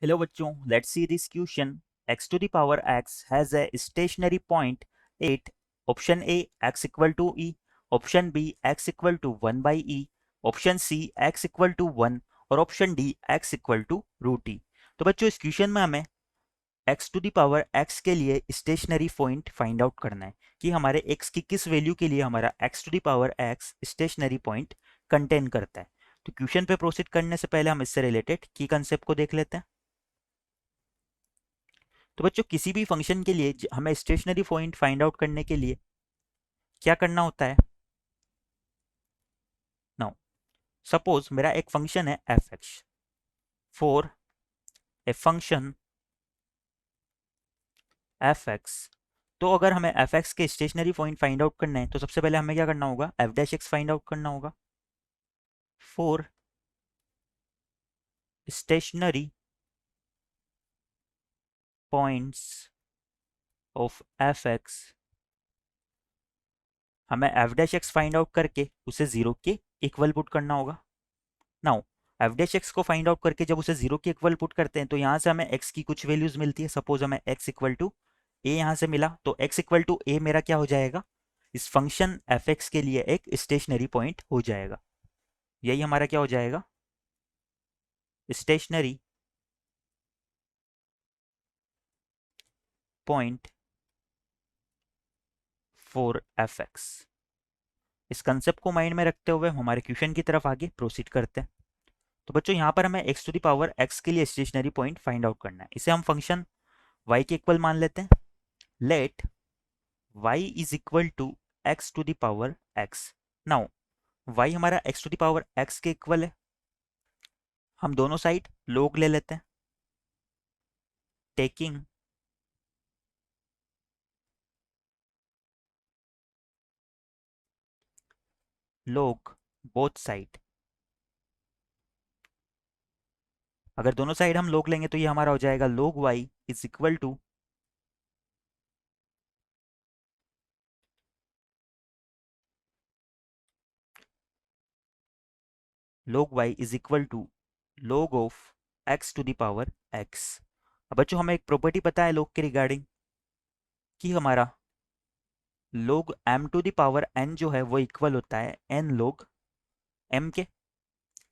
Hello बच्चों, let's see this question. X to the power x has a stationary point 8. Option A x equal to e, option B x equal to 1 by e, option C x equal to 1 और option D x equal to root e. तो बच्चों इस question में हमें x to the power x के लिए stationery point find out करना है कि हमारे x की किस वैल्यू के लिए हमारा x to the power x stationary point contain करता है। तो क्वेश्चन पे प्रोसीड करने से पहले हम इससे रिलेटेड की कंसेप्ट को देख लेते हैं। तो बच्चों किसी भी फंक्शन के लिए हमें स्टेशनरी पॉइंट फाइंड आउट करने के लिए क्या करना होता है। नाउ सपोज मेरा एक फंक्शन है F X for a function F X. तो अगर हमें एफ एक्स के स्टेशनरी पॉइंट फाइंड आउट करना है तो सबसे पहले हमें क्या करना होगा, F dash X find out करना होगा for stationary points of F X. हमें F dash X find out करके उसे जीरो के इक्वल पुट करना होगा। नाउ एफ डैश एक्स को फाइंड आउट करके जब उसे जीरो के इक्वल पुट करते हैं तो यहाँ से हमें एक्स की कुछ वैल्यूज मिलती है। सपोज हमें एक्स इक्वल टू ए यहाँ से मिला, तो एक्स इक्वल टू ए मेरा क्या हो जाएगा, इस फंक्शन एफ एक्स के लिए एक स्टेशनरी पॉइंट हो जाएगा। यही हमारा क्या हो जाएगा, stationary point for F x. इस कंसेप्ट को माइंड में रखते हुए हम हमारे क्वेश्चन की तरफ आगे प्रोसीड करते हैं। तो बच्चों यहाँ पर हमें x to the power x के लिए स्टेशनरी पॉइंट फाइंड आउट करना है। इसे हम फंक्शन वाई के इक्वल मान लेते हैं। Let y is equal to x to the power x। Now y हमारा x to the power x के इक्वल है। हम दोनों साइड log ले लेते हैं, टेकिंग log बोथ साइड। अगर दोनों साइड हम log लेंगे तो ये हमारा हो जाएगा log y is equal to log of x to the power x। अब बच्चों हमें एक प्रॉपर्टी पता है log के रिगार्डिंग कि हमारा log m to the power n जो है वो इक्वल होता है n log m के,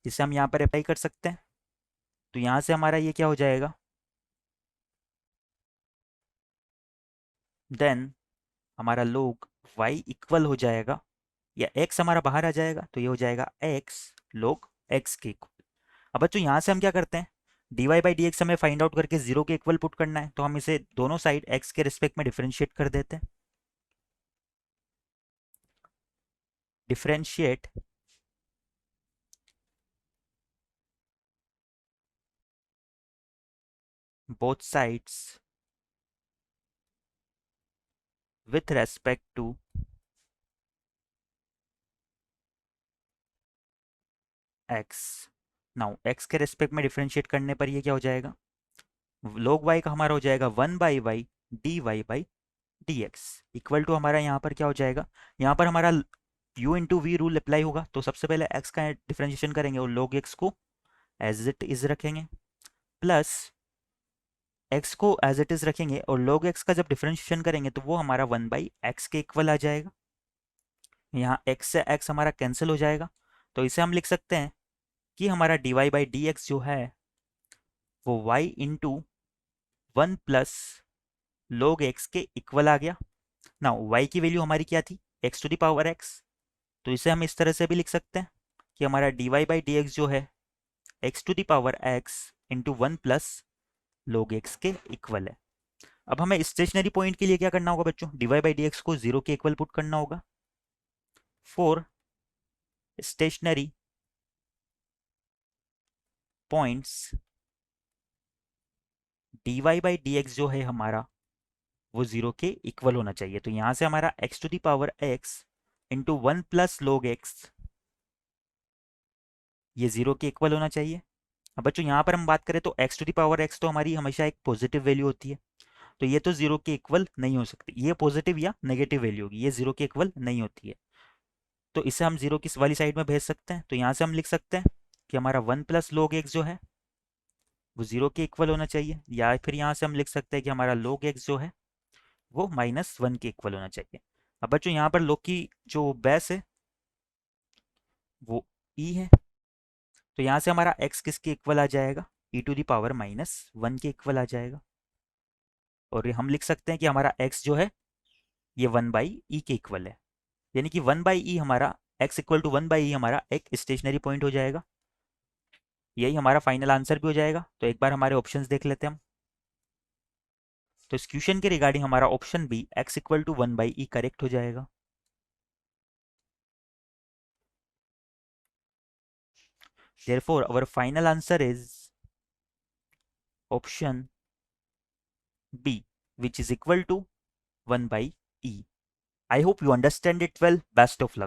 जिसे हम यहाँ पर अप्लाई कर सकते हैं। तो यहाँ से हमारा ये क्या हो जाएगा, देन हमारा log y इक्वल हो जाएगा, या x हमारा बाहर आ जाएगा तो ये हो जाएगा x log x के इक्वल। अब बच्चों यहाँ से हम क्या करते हैं, dy बाई डी एक्स हमें फाइंड आउट करके जीरो के इक्वल पुट करना है, तो हम इसे दोनों साइड x के रिस्पेक्ट में डिफरेंशिएट कर देते हैं। Differentiate both sides with respect to x। Now x के रिस्पेक्ट में डिफरेंशिएट करने पर ये क्या हो जाएगा, log y का हमारा हो जाएगा 1 by y d y by d x equal to हमारा यहाँ पर क्या हो जाएगा, यहाँ पर हमारा u into v rule apply होगा। तो सबसे पहले x का डिफरेंशिएशन करेंगे और log x को एज इट इज रखेंगे, प्लस x को एज इट इज रखेंगे और log x का जब डिफरेंशिएशन करेंगे तो वो हमारा 1 बाई एक्स के इक्वल आ जाएगा। यहाँ x से x हमारा कैंसिल हो जाएगा, तो इसे हम लिख सकते हैं कि हमारा dy बाई डी एक्स जो है वो y into 1 plus log x के इक्वल आ गया। ना y की वैल्यू हमारी क्या थी, x to the power x, तो इसे हम इस तरह से भी लिख सकते हैं कि हमारा dy बाई डी एक्स जो है x to the power x into 1 plus log x के इक्वल है। अब हमें स्टेशनरी पॉइंट के लिए क्या करना होगा बच्चों, dy बाई डी एक्स को जीरो के इक्वल पुट करना होगा for stationary points. dy by d x जो है हमारा वो जीरो के इक्वल होना चाहिए। तो यहां से हमारा x to the power x into 1 plus log x ये जीरो के इक्वल होना चाहिए। अब बच्चों यहाँ पर हम बात करें तो x to the power x तो हमारी हमेशा एक पॉजिटिव वैल्यू होती है, तो ये तो जीरो के इक्वल नहीं हो सकती, ये पॉजिटिव या नेगेटिव वैल्यू होगी, ये जीरो के इक्वल नहीं होती है। तो इसे हम जीरो की वाली साइड में भेज सकते हैं। तो यहाँ से हम लिख सकते हैं कि हमारा 1 प्लस log x जो है वो 0 के इक्वल होना चाहिए, या फिर यहाँ से हम लिख सकते हैं कि हमारा log x जो है वो -1 के इक्वल होना चाहिए। अब बच्चों यहाँ पर log की जो बेस है वो e है, तो यहाँ से हमारा x किसके इक्वल आ जाएगा, e⁻−1 के इक्वल आ जाएगा। और ये हम लिख सकते हैं कि हमारा x जो है ये 1/e के इक्वल है, यानी कि 1/e हमारा x इक्वल टू 1/e हमारा एक स्टेशनरी पॉइंट हो जाएगा। यही हमारा फाइनल आंसर भी हो जाएगा। तो एक बार हमारे ऑप्शंस देख लेते हैं हम। तो इस क्वेश्चन के रिगार्डिंग हमारा option B x equal to 1/e correct हो जाएगा। Therefore, our final answer is option B, which is equal to 1/e. I hope you understand it well. Best of luck.